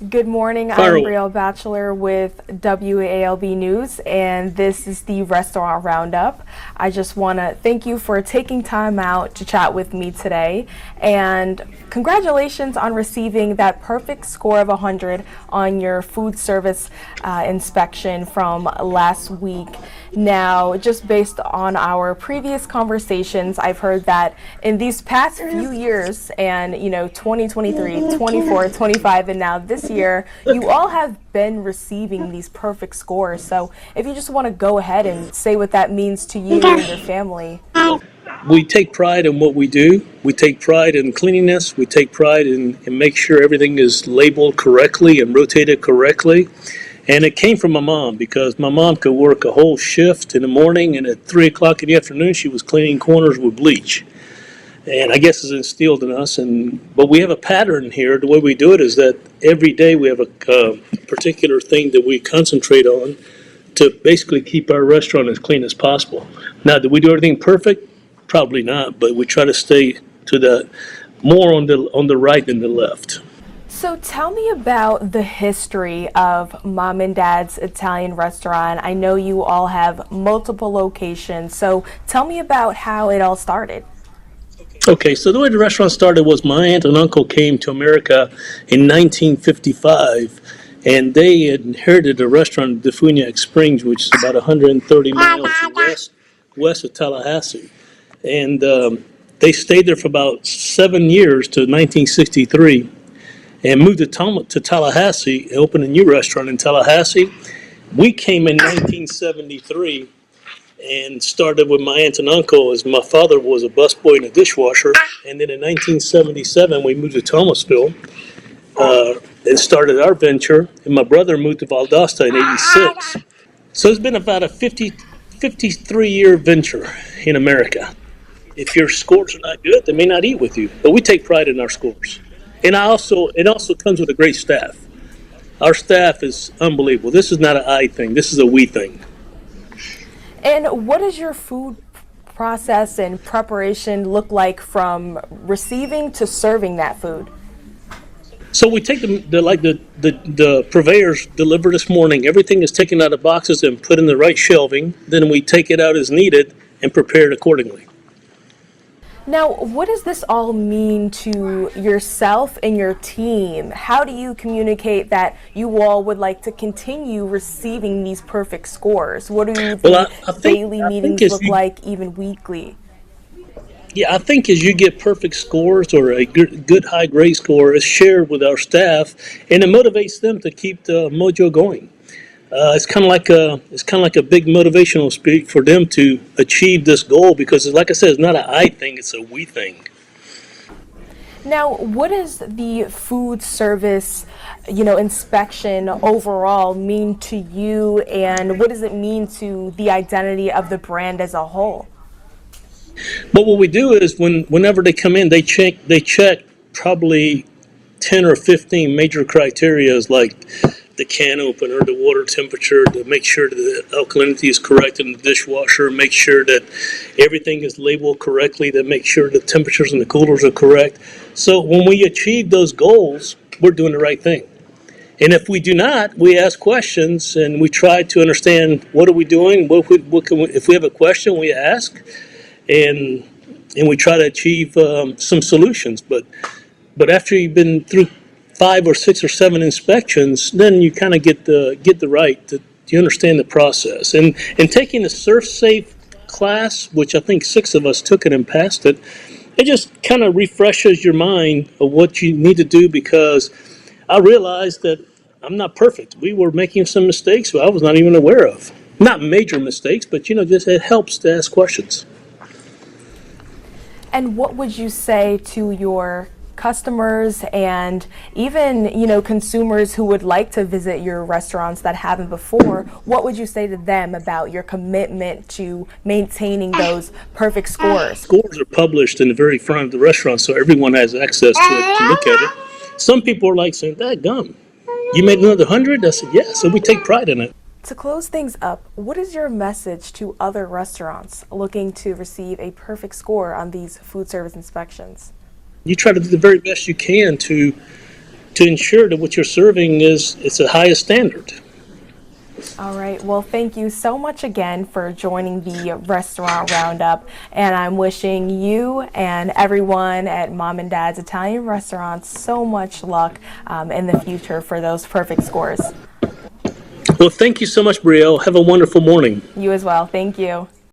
Good morning. Fire I'm away. Brielle Batchelor with WALB News, and this is the Restaurant Roundup. I just want to thank you for taking time out to chat with me today, and congratulations on receiving that perfect score of 100 on your food service inspection from last week. Now, just based on our previous conversations, I've heard that in these past few years, and 2023, 24, 25, and now this year, you all have been receiving these perfect scores. So if you just want to go ahead and say what that means to you and your family. We take pride in what we do. We take pride in cleanliness. We take pride in make sure everything is labeled correctly and rotated correctly. And it came from my mom because my mom could work a whole shift in the morning, and at 3 o'clock in the afternoon, she was cleaning corners with bleach. And I guess it's instilled in us. But we have a pattern here. The way we do it is that every day we have a particular thing that we concentrate on to basically keep our restaurant as clean as possible. Now, do we do everything perfect? Probably not, but we try to stay to the more on the right than the left. So tell me about the history of Mom and Dad's Italian restaurant. I know you all have multiple locations, so tell me about how it all started. Okay, so the way the restaurant started was my aunt and uncle came to America in 1955, and they inherited a restaurant in Defuniak Springs, which is about 130 miles west of Tallahassee. And they stayed there for about 7 years to 1963 and moved to Tallahassee and opened a new restaurant in Tallahassee. We came in 1973 and started with my aunt and uncle as my father was a busboy and a dishwasher. And then in 1977, we moved to Thomasville and started our venture. And my brother moved to Valdosta in 86. So it's been about a 53-year venture in America. If your scores are not good, they may not eat with you. But we take pride in our scores. And it also comes with a great staff. Our staff is unbelievable. This is not an I thing. This is a we thing. And what does your food process and preparation look like from receiving to serving that food? So we take the purveyors deliver this morning. Everything is taken out of boxes and put in the right shelving. Then we take it out as needed and prepare it accordingly. Now, what does this all mean to yourself and your team? How do you communicate that you all would like to continue receiving these perfect scores? What do Well, the daily meetings look like, even weekly? I think as you get perfect scores or a good high grade score, it's shared with our staff, and it motivates them to keep the mojo going. It's kind of like a big motivational speak for them to achieve this goal because, like I said, it's not an I thing; it's a we thing. Now, what does the food service, inspection overall mean to you, and what does it mean to the identity of the brand as a whole? But what we do is whenever they come in, they check probably 10 or 15 major criterias like the can opener, the water temperature, to make sure that the alkalinity is correct in the dishwasher, make sure that everything is labeled correctly, to make sure the temperatures in the coolers are correct. So when we achieve those goals, we're doing the right thing. And if we do not, we ask questions and we try to understand what are we doing. If we have a question, we ask, and we try to achieve some solutions. But after you've been through 5 or 6 or 7 inspections, then you kind of get the right to you understand the process. And taking the Surf Safe class, which I think 6 of us took it and passed it, it just kind of refreshes your mind of what you need to do because I realized that I'm not perfect. We were making some mistakes I was not even aware of. Not major mistakes, but just it helps to ask questions. And what would you say to your customers and even, consumers who would like to visit your restaurants that haven't before? What would you say to them about your commitment to maintaining those perfect scores? Scores are published in the very front of the restaurant, so everyone has access to it to look at it. Some people are like saying, "That gum, you made another 100?" I said, "Yeah." So we take pride in it. To close things up, what is your message to other restaurants looking to receive a perfect score on these food service inspections? You try to do the very best you can to ensure that what you're serving is it's the highest standard. All right. Well, thank you so much again for joining the Restaurant Roundup. And I'm wishing you and everyone at Mom and Dad's Italian Restaurants so much luck in the future for those perfect scores. Well, thank you so much, Brielle. Have a wonderful morning. You as well. Thank you.